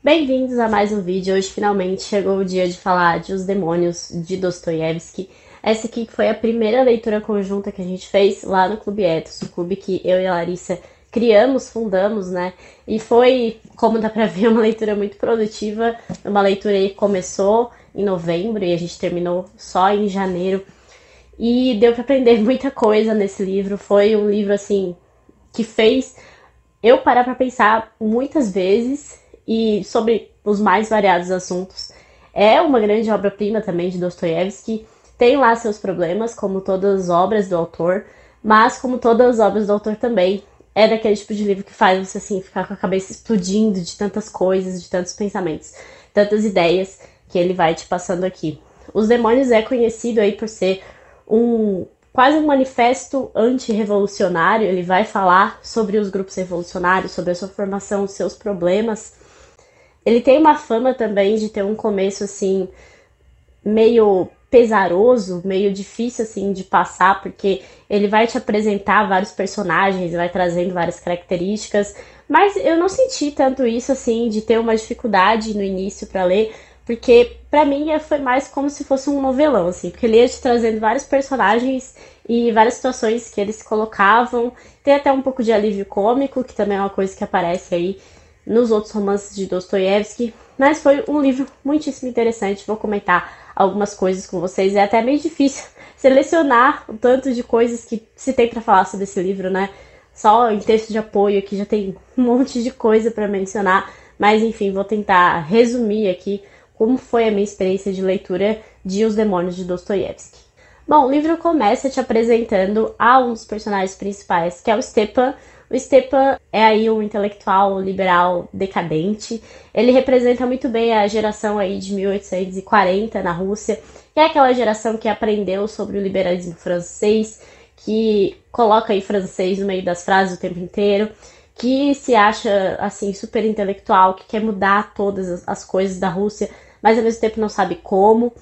Bem-vindos a mais um vídeo. Hoje finalmente chegou o dia de falar de Os Demônios de Dostoiévski. Essa aqui foi a primeira leitura conjunta que a gente fez lá no Clube Ethos, o clube que eu e a Larissa criamos, fundamos, né? E foi, como dá pra ver, uma leitura muito produtiva, uma leitura aí que começou em novembro e a gente terminou só em janeiro. E deu pra aprender muita coisa nesse livro. Foi um livro, assim, que fez eu parar pra pensar muitas vezes e sobre os mais variados assuntos. É uma grande obra-prima também de Dostoiévski. Tem lá seus problemas, como todas as obras do autor, mas como todas as obras do autor também, é daquele tipo de livro que faz você assim ficar com a cabeça explodindo de tantas coisas, de tantos pensamentos, tantas ideias que ele vai te passando aqui. Os Demônios é conhecido aí por ser quase um manifesto antirrevolucionário. Ele vai falar sobre os grupos revolucionários, sobre a sua formação, os seus problemas. Ele tem uma fama também de ter um começo assim meio pesaroso, meio difícil assim de passar, porque ele vai te apresentar vários personagens, vai trazendo várias características, mas eu não senti tanto isso assim de ter uma dificuldade no início para ler, porque para mim foi mais como se fosse um novelão assim, porque ele ia te trazendo vários personagens e várias situações que eles se colocavam. Tem até um pouco de alívio cômico, que também é uma coisa que aparece aí nos outros romances de Dostoiévski, mas foi um livro muitíssimo interessante. Vou comentar algumas coisas com vocês. É até meio difícil selecionar o tanto de coisas que se tem para falar sobre esse livro, né? Só em texto de apoio aqui já tem um monte de coisa para mencionar, mas enfim, vou tentar resumir aqui como foi a minha experiência de leitura de Os Demônios de Dostoiévski. Bom, o livro começa te apresentando a um dos personagens principais, que é o Stepan. O Stepan é aí um intelectual liberal decadente. Ele representa muito bem a geração aí de 1840 na Rússia, que é aquela geração que aprendeu sobre o liberalismo francês, que coloca aí francês no meio das frases o tempo inteiro, que se acha assim super intelectual, que quer mudar todas as coisas da Rússia, mas ao mesmo tempo não sabe como.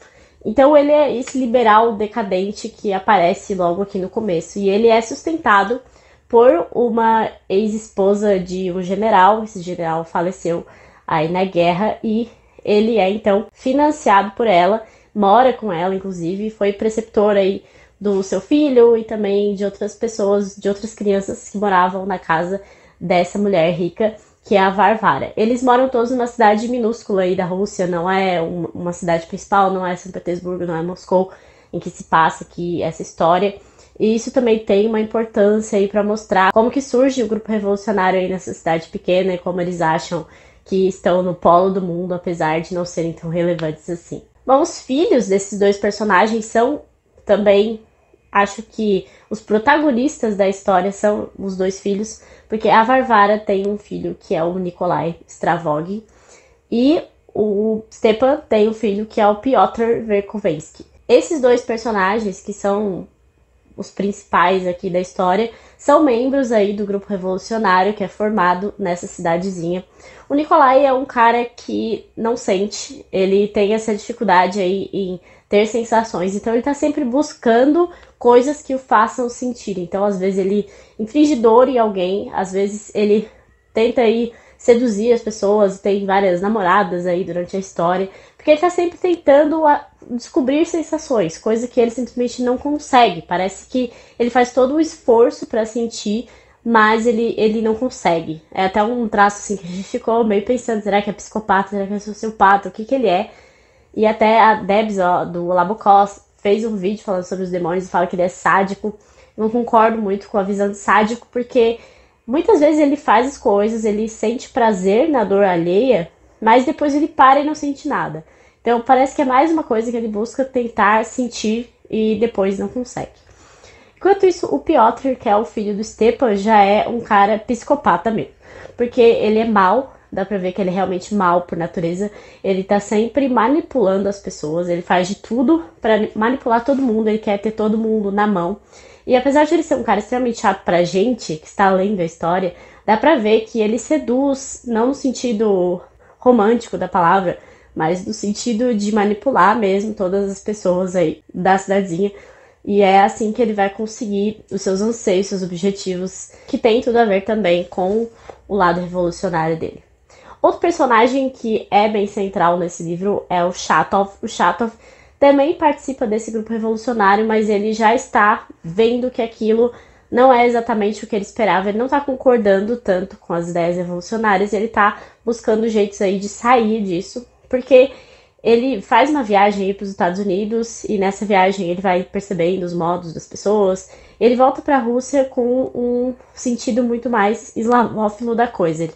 Então ele é esse liberal decadente que aparece logo aqui no começo. E ele é sustentado por uma ex-esposa de um general. Esse general faleceu aí na guerra e ele é então financiado por ela, mora com ela inclusive, foi preceptor aí do seu filho e também de outras pessoas, de outras crianças que moravam na casa dessa mulher rica, que é a Varvara. Eles moram todos numa cidade minúscula aí da Rússia, não é uma cidade principal, não é São Petersburgo, não é Moscou, em que se passa aqui essa história. E isso também tem uma importância aí para mostrar como que surge o grupo revolucionário aí nessa cidade pequena e como eles acham que estão no polo do mundo, apesar de não serem tão relevantes assim. Bom, os filhos desses dois personagens são também, acho que os protagonistas da história são os dois filhos, porque a Varvara tem um filho que é o Nikolai Stravog e o Stepan tem um filho que é o Piotr Verkovensky. Esses dois personagens, que são os principais aqui da história, são membros aí do grupo revolucionário que é formado nessa cidadezinha. O Nikolai é um cara que não sente, ele tem essa dificuldade aí em ter sensações, então ele tá sempre buscando coisas que o façam sentir. Então às vezes ele inflige dor em alguém, às vezes ele tenta aí seduzir as pessoas, tem várias namoradas aí durante a história, porque ele tá sempre tentando descobrir sensações, coisa que ele simplesmente não consegue. Parece que ele faz todo o esforço para sentir, mas ele não consegue. É até um traço assim que a gente ficou meio pensando, será que é psicopata, será que é sociopata, o que ele é? E até a Debs, ó, do Labocós, fez um vídeo falando sobre os demônios e fala que ele é sádico. Eu não concordo muito com a visão de sádico, porque muitas vezes ele faz as coisas, ele sente prazer na dor alheia, mas depois ele para e não sente nada. Então parece que é mais uma coisa que ele busca tentar sentir e depois não consegue. Enquanto isso, o Piotr, que é o filho do Stepan, já é um cara psicopata mesmo. Porque ele é mau, dá pra ver que ele é realmente mau por natureza. Ele tá sempre manipulando as pessoas, ele faz de tudo pra manipular todo mundo, ele quer ter todo mundo na mão. E apesar de ele ser um cara extremamente chato pra gente, que está lendo a história, dá pra ver que ele seduz, não no sentido romântico da palavra, mas no sentido de manipular mesmo todas as pessoas aí da cidadezinha. E é assim que ele vai conseguir os seus anseios, seus objetivos, que tem tudo a ver também com o lado revolucionário dele. Outro personagem que é bem central nesse livro é o Shatov. O Shatov também participa desse grupo revolucionário, mas ele já está vendo que aquilo não é exatamente o que ele esperava. Ele não está concordando tanto com as ideias revolucionárias, ele está buscando jeitos aí de sair disso, porque ele faz uma viagem para os Estados Unidos e nessa viagem ele vai percebendo os modos das pessoas. Ele volta para a Rússia com um sentido muito mais eslavófilo da coisa.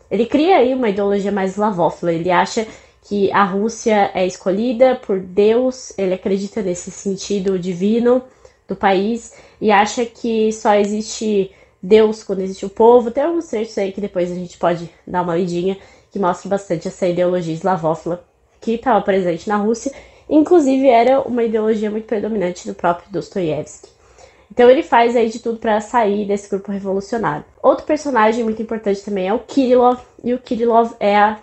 Ele cria aí uma ideologia mais eslavófila. Ele acha que a Rússia é escolhida por Deus, ele acredita nesse sentido divino do país e acha que só existe Deus quando existe o povo. Tem alguns trechos aí que depois a gente pode dar uma lidinha que mostra bastante essa ideologia eslavófila que estava presente na Rússia. Inclusive era uma ideologia muito predominante do próprio Dostoiévski. Então ele faz aí de tudo para sair desse grupo revolucionário. Outro personagem muito importante também é o Kirillov, e o Kirillov é a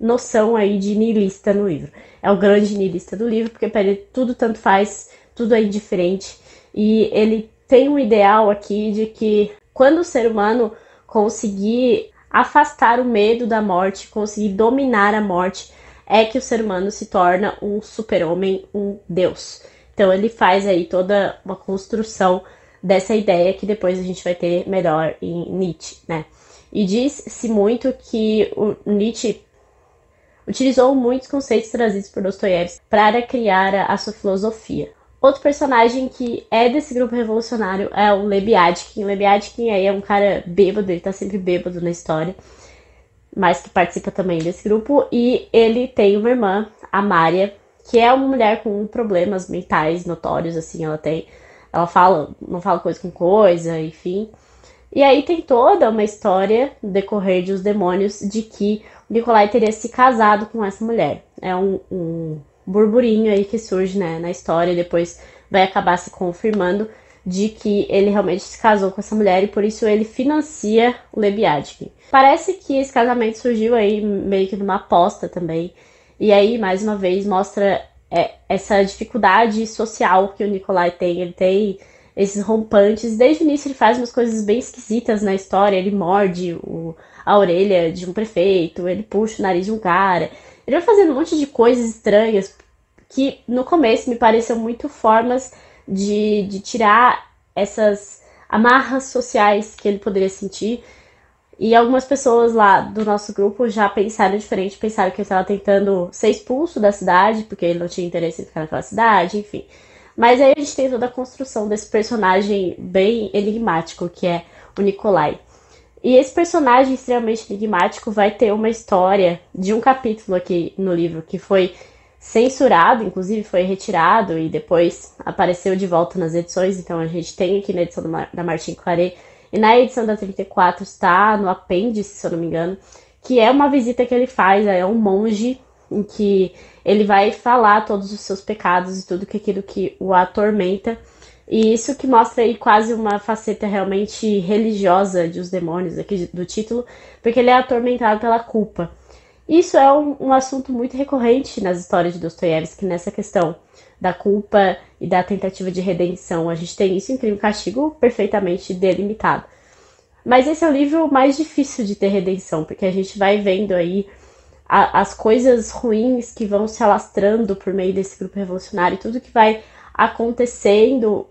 noção aí de niilista no livro. É o grande niilista do livro, porque para ele tudo tanto faz, tudo é indiferente. E ele tem um ideal aqui de que quando o ser humano conseguir afastar o medo da morte, conseguir dominar a morte, é que o ser humano se torna um super-homem, um deus. Então ele faz aí toda uma construção dessa ideia que depois a gente vai ter melhor em Nietzsche, né? E diz-se muito que o Nietzsche utilizou muitos conceitos trazidos por Dostoiévski para criar a sua filosofia. Outro personagem que é desse grupo revolucionário é o Lebiadkin. O Lebiadkin aí é um cara bêbado, ele tá sempre bêbado na história, mas que participa também desse grupo. E ele tem uma irmã, a Mária, que é uma mulher com problemas mentais notórios, assim, ela não fala coisa com coisa, enfim. E aí tem toda uma história no decorrer de Os Demônios de que o Nikolai teria se casado com essa mulher. É um burburinho aí que surge, né, na história e depois vai acabar se confirmando de que ele realmente se casou com essa mulher e por isso ele financia o Lebiadkin. Parece que esse casamento surgiu aí meio que numa aposta também. E aí, mais uma vez, mostra essa dificuldade social que o Nikolai tem. Ele tem esses rompantes. Desde o início ele faz umas coisas bem esquisitas na história. Ele morde a orelha de um prefeito, ele puxa o nariz de um cara. Ele vai fazendo um monte de coisas estranhas que no começo me pareciam muito formas de tirar essas amarras sociais que ele poderia sentir. E algumas pessoas lá do nosso grupo já pensaram diferente, pensaram que ele estava tentando ser expulso da cidade, porque ele não tinha interesse em ficar naquela cidade, enfim. Mas aí a gente tem toda a construção desse personagem bem enigmático, que é o Nikolai. E esse personagem extremamente enigmático vai ter uma história de um capítulo aqui no livro que foi censurado, inclusive foi retirado e depois apareceu de volta nas edições. Então a gente tem aqui na edição da Martine Claret e na edição da 34 está no apêndice, se eu não me engano, que é uma visita que ele faz a um monge em que ele vai falar todos os seus pecados e tudo aquilo que o atormenta. E isso que mostra aí quase uma faceta realmente religiosa de Os Demônios, aqui do título, porque ele é atormentado pela culpa. Isso é um assunto muito recorrente nas histórias de Dostoiévski, nessa questão da culpa e da tentativa de redenção. A gente tem isso em Crime e Castigo perfeitamente delimitado. Mas esse é o livro mais difícil de ter redenção, porque a gente vai vendo aí as coisas ruins que vão se alastrando por meio desse grupo revolucionário, tudo que vai acontecendo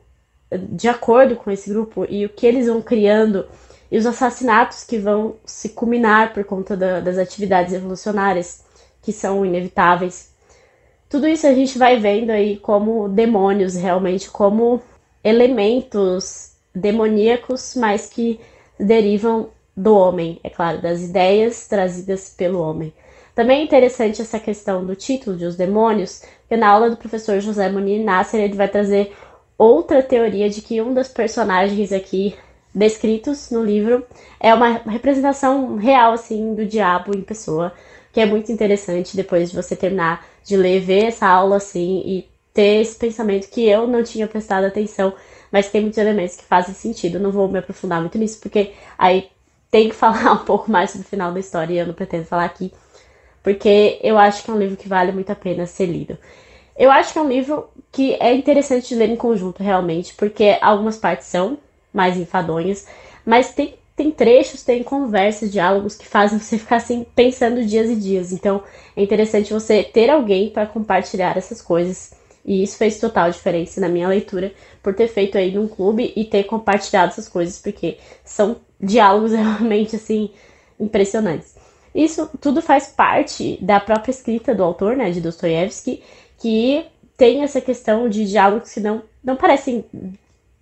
de acordo com esse grupo e o que eles vão criando e os assassinatos que vão se culminar por conta das atividades revolucionárias que são inevitáveis. Tudo isso a gente vai vendo aí como demônios, realmente como elementos demoníacos, mas que derivam do homem, é claro, das ideias trazidas pelo homem. Também é interessante essa questão do título de Os Demônios, porque na aula do professor José Munir Nasser ele vai trazer outra teoria de que um dos personagens aqui descritos no livro é uma representação real, assim, do diabo em pessoa, que é muito interessante depois de você terminar de ler, ver essa aula, assim, e ter esse pensamento que eu não tinha prestado atenção, mas tem muitos elementos que fazem sentido. Não vou me aprofundar muito nisso, porque aí tem que falar um pouco mais sobre o final da história e eu não pretendo falar aqui, porque eu acho que é um livro que vale muito a pena ser lido. Eu acho que é um livro que é interessante de ler em conjunto, realmente, porque algumas partes são mais enfadonhas, mas tem tem trechos, tem conversas, diálogos que fazem você ficar assim pensando dias e dias. Então é interessante você ter alguém para compartilhar essas coisas. E isso fez total diferença na minha leitura, por ter feito aí num clube e ter compartilhado essas coisas, porque são diálogos realmente assim impressionantes. Isso tudo faz parte da própria escrita do autor, né, de Dostoiévski, que tem essa questão de diálogos que não parecem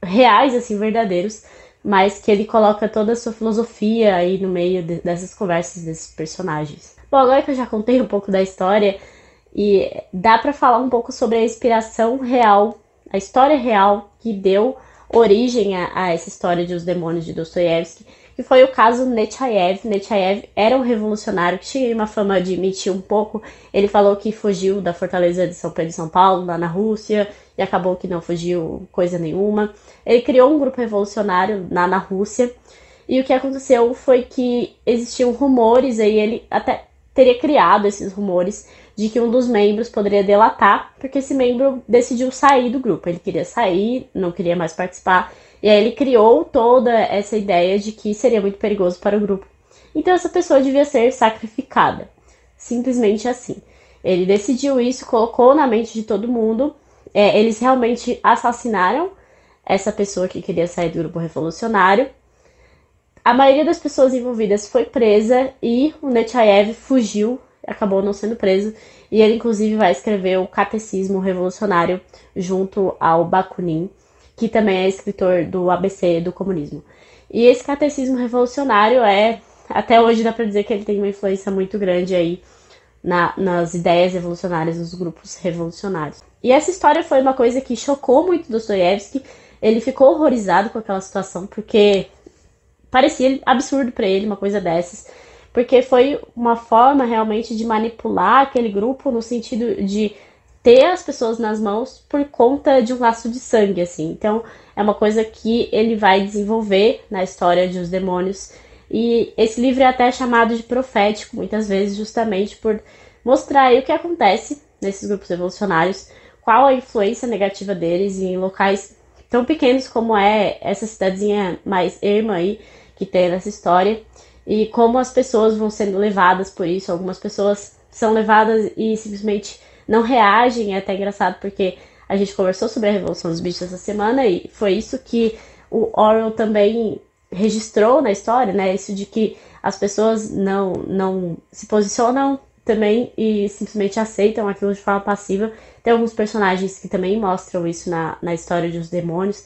reais, assim, verdadeiros, mas que ele coloca toda a sua filosofia aí no meio dessas conversas desses personagens. Bom, agora que eu já contei um pouco da história, e dá pra falar um pouco sobre a inspiração real, a história real que deu origem a essa história de Os Demônios de Dostoiévski, que foi o caso Nechayev. Nechayev era um revolucionário que tinha uma fama de mentir um pouco. Ele falou que fugiu da fortaleza de São Pedro e São Paulo, lá na Rússia, e acabou que não fugiu coisa nenhuma. Ele criou um grupo revolucionário lá na Rússia, e o que aconteceu foi que existiam rumores, aí ele até teria criado esses rumores, de que um dos membros poderia delatar, porque esse membro decidiu sair do grupo. Ele queria sair, não queria mais participar, e aí ele criou toda essa ideia de que seria muito perigoso para o grupo. Então essa pessoa devia ser sacrificada. Simplesmente assim. Ele decidiu isso, colocou na mente de todo mundo. Eles realmente assassinaram essa pessoa que queria sair do grupo revolucionário. A maioria das pessoas envolvidas foi presa e o Nechayev fugiu, acabou não sendo preso, e ele inclusive vai escrever o Catecismo Revolucionário junto ao Bakunin, que também é escritor do ABC do comunismo. E esse Catecismo Revolucionário até hoje dá pra dizer que ele tem uma influência muito grande aí nas ideias revolucionárias, nos grupos revolucionários. E essa história foi uma coisa que chocou muito Dostoiévski. Ele ficou horrorizado com aquela situação, porque parecia absurdo pra ele uma coisa dessas, porque foi uma forma realmente de manipular aquele grupo no sentido de ter as pessoas nas mãos por conta de um laço de sangue, assim. Então, é uma coisa que ele vai desenvolver na história de Os Demônios. E esse livro é até chamado de profético, muitas vezes, justamente por mostrar aí o que acontece nesses grupos revolucionários, qual a influência negativa deles em locais tão pequenos como é essa cidadezinha mais erma aí que tem nessa história, e como as pessoas vão sendo levadas por isso. Algumas pessoas são levadas e simplesmente não reagem. É até engraçado porque a gente conversou sobre a Revolução dos Bichos essa semana e foi isso que o Orwell também registrou na história, né? Isso de que as pessoas não se posicionam também e simplesmente aceitam aquilo de forma passiva. Tem alguns personagens que também mostram isso na história de Os Demônios.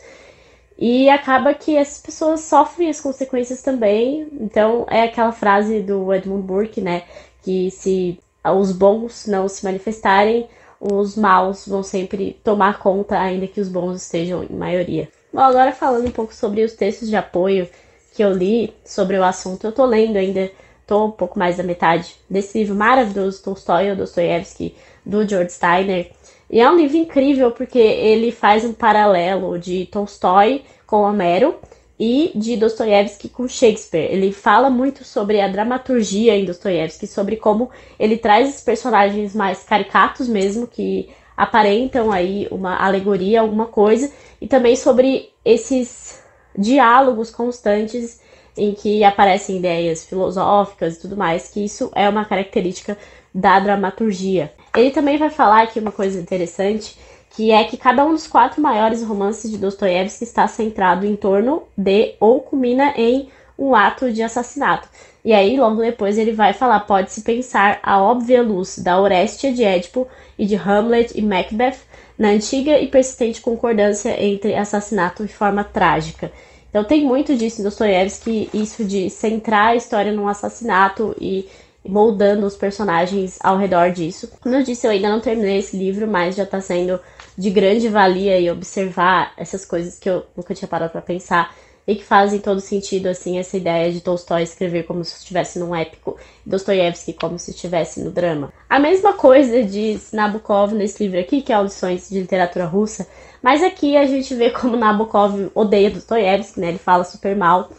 E acaba que essas pessoas sofrem as consequências também. Então é aquela frase do Edmund Burke, né? Que se os bons não se manifestarem, os maus vão sempre tomar conta, ainda que os bons estejam em maioria. Bom, agora falando um pouco sobre os textos de apoio que eu li sobre o assunto, eu tô lendo ainda, tô um pouco mais da metade desse livro maravilhoso, Tolstói ou Dostoiévski, do George Steiner. E é um livro incrível porque ele faz um paralelo de Tolstói com Homero e de Dostoiévski com Shakespeare. Ele fala muito sobre a dramaturgia em Dostoiévski, sobre como ele traz esses personagens mais caricatos mesmo, que aparentam aí uma alegoria, alguma coisa, e também sobre esses diálogos constantes em que aparecem ideias filosóficas e tudo mais, que isso é uma característica da dramaturgia. Ele também vai falar aqui uma coisa interessante, que é que cada um dos 4 maiores romances de Dostoiévski está centrado em torno de ou culmina em um ato de assassinato. E aí, logo depois, ele vai falar: pode-se pensar a óbvia luz da Orestia de Édipo e de Hamlet e Macbeth na antiga e persistente concordância entre assassinato e forma trágica. Então tem muito disso em Dostoiévski, isso de centrar a história num assassinato e moldando os personagens ao redor disso. Como eu disse, eu ainda não terminei esse livro, mas já está sendo de grande valia e observar essas coisas que eu nunca tinha parado para pensar e que fazem todo sentido, assim, essa ideia de Tolstói escrever como se estivesse num épico, Dostoiévski como se estivesse no drama. A mesma coisa diz Nabokov nesse livro aqui, que é Lições de Literatura Russa, mas aqui a gente vê como Nabokov odeia Dostoiévski, né? Ele fala super mal.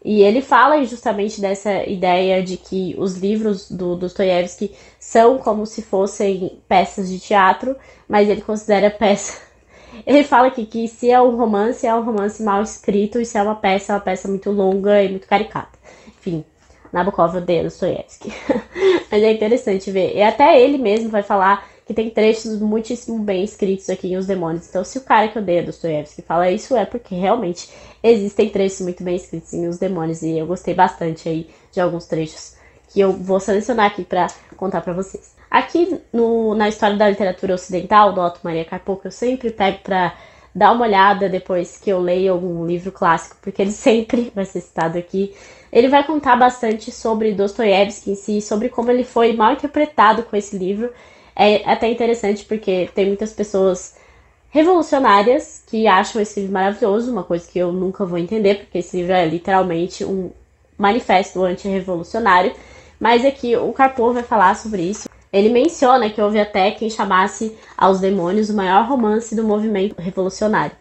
E ele fala justamente dessa ideia de que os livros do Dostoiévski são como se fossem peças de teatro, mas ele considera peça. Ele fala que se é um romance mal escrito, e se é uma peça muito longa e muito caricata. Enfim, Nabokov odeia Dostoiévski. Mas é interessante ver. E até ele mesmo vai falar que tem trechos muitíssimo bem escritos aqui em Os Demônios. Então, se o cara que odeia Dostoiévski fala isso, é porque realmente existem trechos muito bem escritos em Os Demônios. E eu gostei bastante aí de alguns trechos que eu vou selecionar aqui pra contar pra vocês. Aqui na história da literatura ocidental, do Otto Maria Karpo, que eu sempre pego pra dar uma olhada depois que eu leio algum livro clássico, porque ele sempre vai ser citado aqui. Ele vai contar bastante sobre Dostoiévski em si, sobre como ele foi mal interpretado com esse livro. É até interessante porque tem muitas pessoas revolucionárias que acham esse livro maravilhoso, uma coisa que eu nunca vou entender, porque esse livro é literalmente um manifesto antirrevolucionário. Mas aqui o Karpo vai falar sobre isso. Ele menciona que houve até quem chamasse Aos Demônios o maior romance do movimento revolucionário.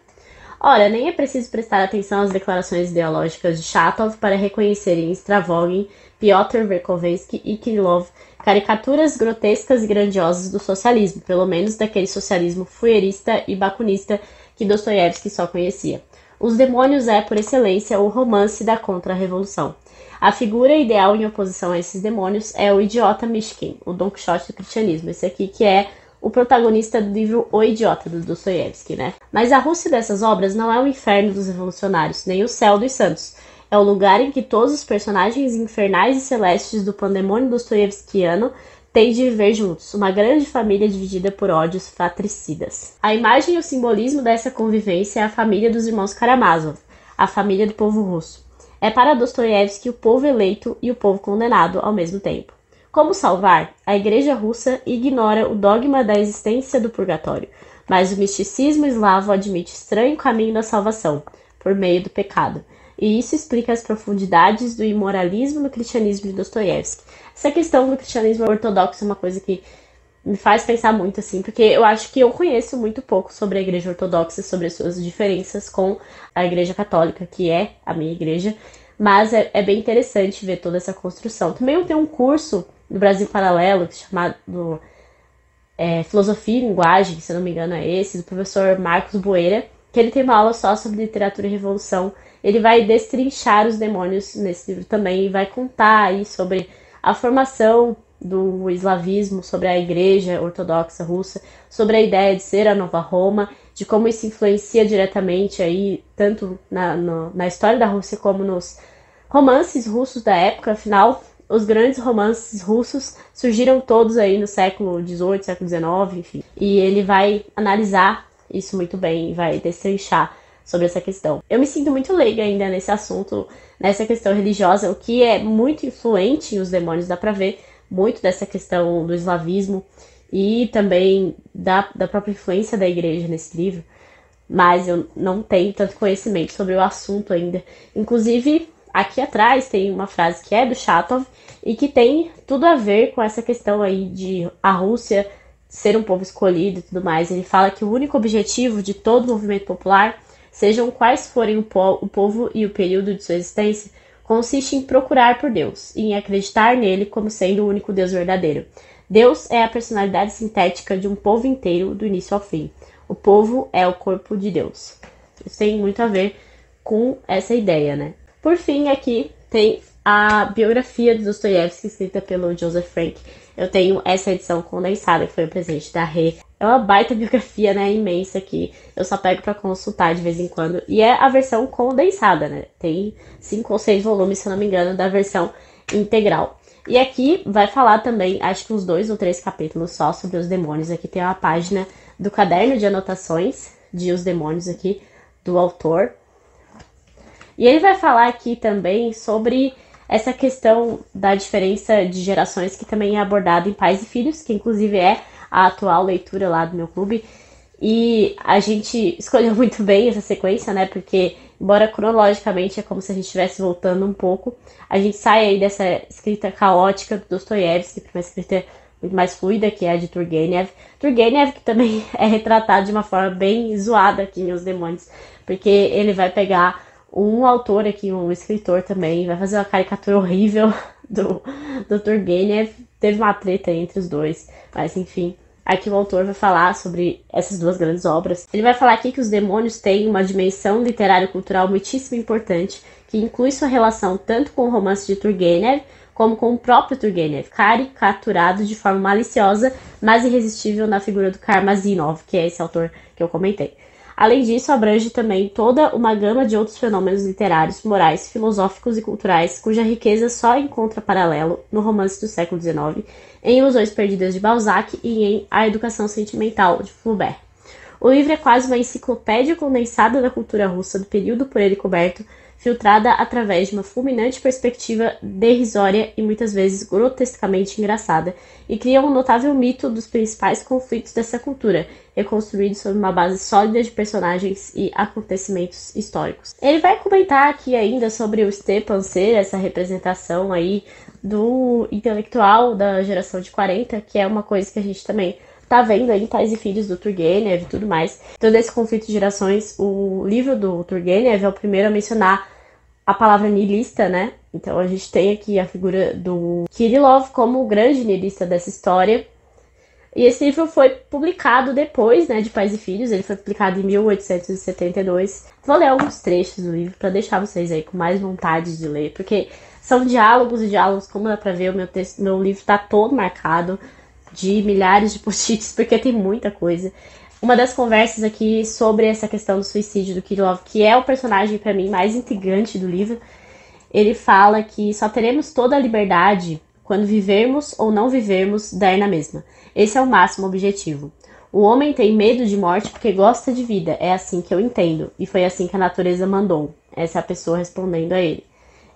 Ora, nem é preciso prestar atenção às declarações ideológicas de Chatov para reconhecer em Stravogin, Piotr Verkovensky e Kirillov caricaturas grotescas e grandiosas do socialismo, pelo menos daquele socialismo fuerista e bakunista que Dostoiévski só conhecia. Os Demônios é, por excelência, o romance da contra-revolução. A figura ideal em oposição a esses demônios é o idiota Mishkin, o Don Quixote do cristianismo. Esse aqui que é o protagonista do livro O Idiota, do Dostoiévski, né? Mas a Rússia dessas obras não é o inferno dos revolucionários, nem o céu dos santos. É o lugar em que todos os personagens infernais e celestes do pandemônio dostoiévskiano têm de viver juntos, uma grande família dividida por ódios fratricidas. A imagem e o simbolismo dessa convivência é a família dos irmãos Karamazov, a família do povo russo. É para Dostoiévski o povo eleito e o povo condenado ao mesmo tempo. Como salvar? A Igreja russa ignora o dogma da existência do purgatório, mas o misticismo eslavo admite estranho caminho da salvação, por meio do pecado. E isso explica as profundidades do imoralismo no cristianismo de Dostoiévski. Essa questão do cristianismo ortodoxo é uma coisa que me faz pensar muito, assim, porque eu acho que eu conheço muito pouco sobre a Igreja Ortodoxa, sobre as suas diferenças com a Igreja Católica, que é a minha igreja, mas é bem interessante ver toda essa construção. Também eu tenho um curso do Brasil Paralelo, chamado Filosofia e Linguagem, se eu não me engano é esse, do professor Marcos Boeira, que ele tem uma aula só sobre literatura e revolução. Ele vai destrinchar os demônios nesse livro também e vai contar aí sobre a formação do eslavismo, sobre a Igreja Ortodoxa Russa, sobre a ideia de ser a nova Roma, de como isso influencia diretamente aí, tanto na história da Rússia como nos romances russos da época. Afinal, os grandes romances russos surgiram todos aí no século XVIII, século XIX, enfim. E ele vai analisar isso muito bem e vai destrinchar sobre essa questão. Eu me sinto muito leiga ainda nesse assunto, nessa questão religiosa, o que é muito influente em Os Demônios, dá pra ver muito dessa questão do eslavismo e também da própria influência da igreja nesse livro, mas eu não tenho tanto conhecimento sobre o assunto ainda. Inclusive, aqui atrás tem uma frase que é do Chatov e que tem tudo a ver com essa questão aí de a Rússia ser um povo escolhido e tudo mais. Ele fala que o único objetivo de todo movimento popular, sejam quais forem o povo e o período de sua existência, consiste em procurar por Deus e em acreditar nele como sendo o único Deus verdadeiro. Deus é a personalidade sintética de um povo inteiro, do início ao fim. O povo é o corpo de Deus. Isso tem muito a ver com essa ideia, né? Por fim, aqui tem a biografia de Dostoiévski, escrita pelo Joseph Frank. Eu tenho essa edição condensada, que foi o presente da Rê. É uma baita biografia, né? Imensa, que eu só pego pra consultar de vez em quando. E é a versão condensada, né? Tem 5 ou 6 volumes, se eu não me engano, da versão integral. E aqui vai falar também, acho que uns 2 ou 3 capítulos só sobre os demônios. Aqui tem uma página do caderno de anotações de Os Demônios aqui, do autor. E ele vai falar aqui também sobre essa questão da diferença de gerações, que também é abordada em Pais e Filhos, que inclusive é a atual leitura lá do meu clube. E a gente escolheu muito bem essa sequência, né? Porque, embora cronologicamente é como se a gente estivesse voltando um pouco, a gente sai aí dessa escrita caótica do Dostoiévski para uma escrita muito mais fluida, que é a de Turgenev. Turgenev, que também é retratado de uma forma bem zoada aqui em Os Demônios, porque ele vai pegar um autor aqui, um escritor também, vai fazer uma caricatura horrível do Turgenev. Teve uma treta entre os dois, mas enfim, Aqui o autor vai falar sobre essas duas grandes obras. Ele vai falar aqui que Os Demônios têm uma dimensão literário-cultural muitíssimo importante, que inclui sua relação tanto com o romance de Turgenev, como com o próprio Turgenev, caricaturado de forma maliciosa, mas irresistível na figura do Karmazinov, que é esse autor que eu comentei. Além disso, abrange também toda uma gama de outros fenômenos literários, morais, filosóficos e culturais, cuja riqueza só encontra paralelo no romance do século XIX, em Ilusões Perdidas de Balzac e em A Educação Sentimental, de Flaubert. O livro é quase uma enciclopédia condensada da cultura russa do período por ele coberto, filtrada através de uma fulminante perspectiva derrisória e muitas vezes grotescamente engraçada, e cria um notável mito dos principais conflitos dessa cultura, reconstruído sobre uma base sólida de personagens e acontecimentos históricos. Ele vai comentar aqui ainda sobre o Stepan ser essa representação aí do intelectual da geração de 40, que é uma coisa que a gente também tá vendo aí Pais e Filhos do Turgenev e tudo mais. Todo esse conflito de gerações, o livro do Turgenev é o primeiro a mencionar a palavra niilista, né? Então a gente tem aqui a figura do Kirillov como o grande niilista dessa história. E esse livro foi publicado depois, né, de Pais e Filhos. Ele foi publicado em 1872. Vou ler alguns trechos do livro para deixar vocês aí com mais vontade de ler, porque são diálogos e diálogos, como dá pra ver, meu livro tá todo marcado de milhares de post-its, porque tem muita coisa. Uma das conversas aqui sobre essa questão do suicídio do Kirillov, que é o personagem para mim mais intrigante do livro, ele fala que só teremos toda a liberdade quando vivermos ou não vivermos, dar na mesma. Esse é o máximo objetivo. O homem tem medo de morte porque gosta de vida, é assim que eu entendo, e foi assim que a natureza mandou. Essa é a pessoa respondendo a ele.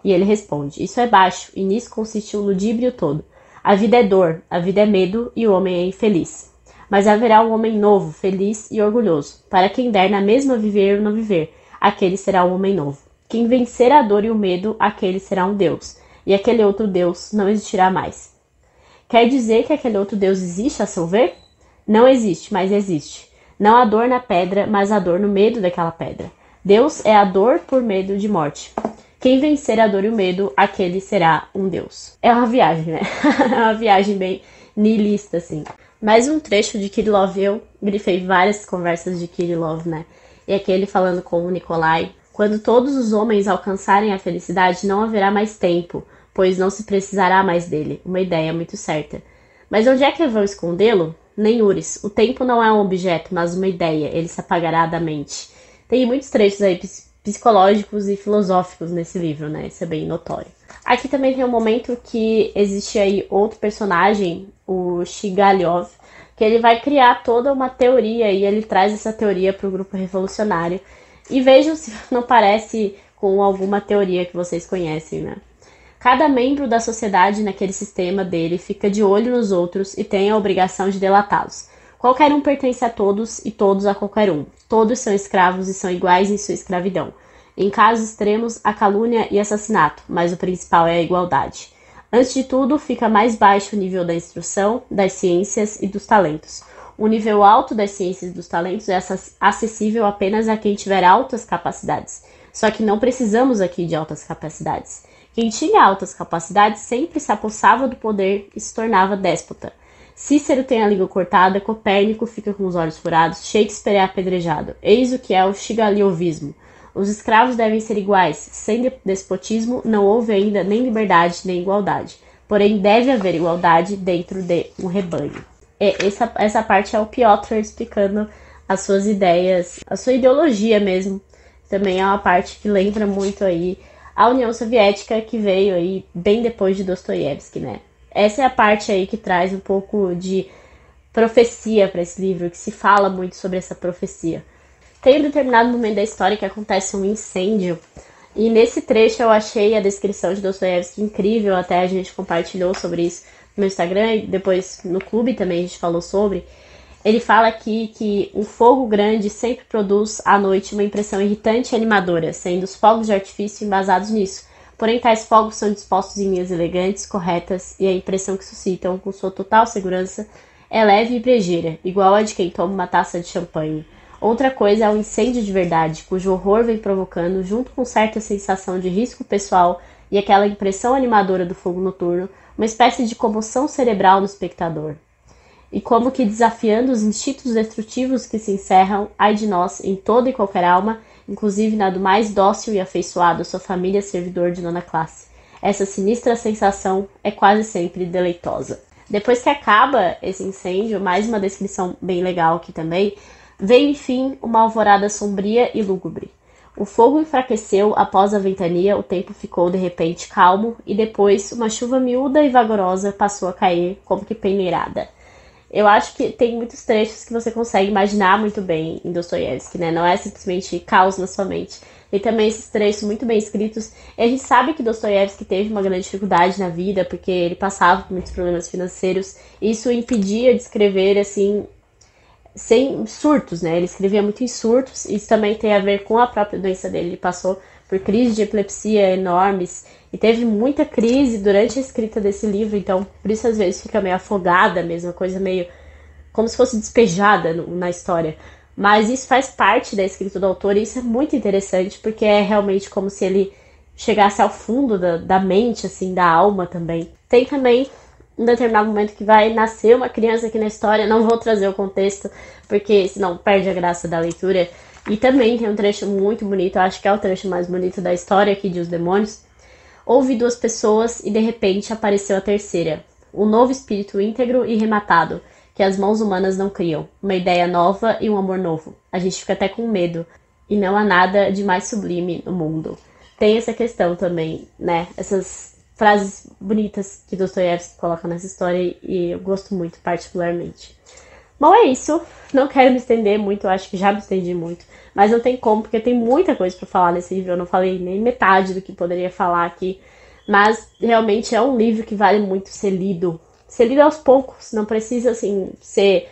E ele responde, isso é baixo, e nisso consiste o ludíbrio todo. A vida é dor, a vida é medo e o homem é infeliz. Mas haverá um homem novo, feliz e orgulhoso. Para quem der na mesma viver ou não viver, aquele será um homem novo. Quem vencer a dor e o medo, aquele será um Deus. E aquele outro Deus não existirá mais. Quer dizer que aquele outro Deus existe a seu ver? Não existe, mas existe. Não há dor na pedra, mas há dor no medo daquela pedra. Deus é a dor por medo de morte. Quem vencer a dor e o medo, aquele será um Deus. É uma viagem, né? É uma viagem bem niilista, assim. Mais um trecho de Kirillov, eu grifei várias conversas de Kirillov, né? E aqui ele falando com o Nikolai. Quando todos os homens alcançarem a felicidade, não haverá mais tempo, pois não se precisará mais dele. Uma ideia muito certa. Mas onde é que vão escondê-lo? Nem Uris. O tempo não é um objeto, mas uma ideia. Ele se apagará da mente. Tem muitos trechos aí psicológicos e filosóficos nesse livro, né? Isso é bem notório. Aqui também tem um momento que existe aí outro personagem, o Shigalyov, que ele vai criar toda uma teoria e ele traz essa teoria para o grupo revolucionário. E vejam se não parece com alguma teoria que vocês conhecem, né? Cada membro da sociedade naquele sistema dele fica de olho nos outros e tem a obrigação de delatá-los. Qualquer um pertence a todos e todos a qualquer um. Todos são escravos e são iguais em sua escravidão. Em casos extremos, a calúnia e assassinato, mas o principal é a igualdade. Antes de tudo, fica mais baixo o nível da instrução, das ciências e dos talentos. O nível alto das ciências e dos talentos é acessível apenas a quem tiver altas capacidades. Só que não precisamos aqui de altas capacidades. Quem tinha altas capacidades sempre se apossava do poder e se tornava déspota. Cícero tem a língua cortada, Copérnico fica com os olhos furados, Shakespeare é apedrejado. Eis o que é o shigaliovismo. Os escravos devem ser iguais. Sem despotismo não houve ainda nem liberdade nem igualdade. Porém, deve haver igualdade dentro de um rebanho. Essa parte é o Piotr explicando as suas ideias, a sua ideologia mesmo. Também é uma parte que lembra muito aí a União Soviética, que veio aí bem depois de Dostoiévski, né? Essa é a parte aí que traz um pouco de profecia para esse livro, que se fala muito sobre essa profecia. Tem um determinado momento da história que acontece um incêndio, e nesse trecho eu achei a descrição de Dostoiévski incrível, até a gente compartilhou sobre isso no meu Instagram, e depois no clube também a gente falou sobre. Ele fala aqui que um fogo grande sempre produz à noite uma impressão irritante e animadora, sendo os fogos de artifício embasados nisso. Porém, tais fogos são dispostos em linhas elegantes, corretas, e a impressão que suscitam, com sua total segurança, é leve e brejeira, igual a de quem toma uma taça de champanhe. Outra coisa é o incêndio de verdade, cujo horror vem provocando, junto com certa sensação de risco pessoal e aquela impressão animadora do fogo noturno, uma espécie de comoção cerebral no espectador. e como que desafiando os instintos destrutivos que se encerram, ai de nós, em toda e qualquer alma, inclusive na do mais dócil e afeiçoado, sua família servidor de nona classe. Essa sinistra sensação é quase sempre deleitosa. Depois que acaba esse incêndio, mais uma descrição bem legal aqui também, veio enfim uma alvorada sombria e lúgubre. O fogo enfraqueceu após a ventania, o tempo ficou de repente calmo e depois uma chuva miúda e vagarosa passou a cair como que peneirada. Eu acho que tem muitos trechos que você consegue imaginar muito bem em Dostoiévski, né? Não é simplesmente caos na sua mente. Tem também esses trechos muito bem escritos. E a gente sabe que Dostoiévski teve uma grande dificuldade na vida, porque ele passava por muitos problemas financeiros. E isso o impedia de escrever, assim, sem surtos, né? Ele escrevia muito em surtos. Isso também tem a ver com a própria doença dele. Ele passou por crises de epilepsia enormes e teve muita crise durante a escrita desse livro, então por isso às vezes fica meio afogada mesmo, coisa meio como se fosse despejada na história. Mas isso faz parte da escrita do autor e isso é muito interessante, porque é realmente como se ele chegasse ao fundo da mente, assim, da alma também. Tem também um determinado momento que vai nascer uma criança aqui na história, não vou trazer o contexto, porque senão perde a graça da leitura. E também tem um trecho muito bonito, eu acho que é o trecho mais bonito da história aqui de Os Demônios. Houve duas pessoas e de repente apareceu a terceira. Um novo espírito íntegro e rematado, que as mãos humanas não criam. Uma ideia nova e um amor novo. A gente fica até com medo. E não há nada de mais sublime no mundo. Tem essa questão também, né? Essas frases bonitas que Dostoiévski coloca nessa história e eu gosto muito, particularmente. Bom, é isso. Não quero me estender muito, eu acho que já me estendi muito. Mas não tem como, porque tem muita coisa pra falar nesse livro. Eu não falei nem metade do que poderia falar aqui. Mas realmente é um livro que vale muito ser lido. Ser lido aos poucos. Não precisa, assim, ser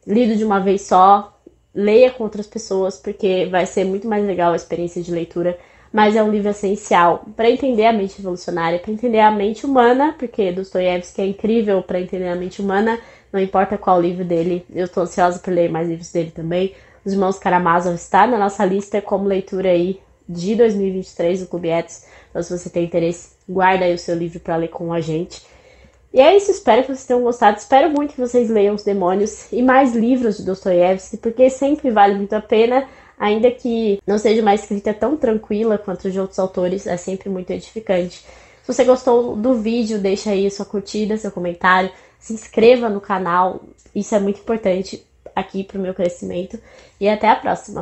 lido de uma vez só. Leia com outras pessoas, porque vai ser muito mais legal a experiência de leitura. Mas é um livro essencial para entender a mente revolucionária, para entender a mente humana, porque Dostoiévski é incrível para entender a mente humana. Não importa qual livro dele, eu estou ansiosa por ler mais livros dele também. Os Irmãos Karamazov está na nossa lista como leitura aí de 2023 do Clube Etos. Então, se você tem interesse, guarda aí o seu livro para ler com a gente. E é isso, espero que vocês tenham gostado. Espero muito que vocês leiam Os Demônios e mais livros de Dostoiévski, porque sempre vale muito a pena, ainda que não seja uma escrita tão tranquila quanto os de outros autores, é sempre muito edificante. Se você gostou do vídeo, deixa aí sua curtida, seu comentário. Se inscreva no canal, isso é muito importante aqui para o meu crescimento. E até a próxima!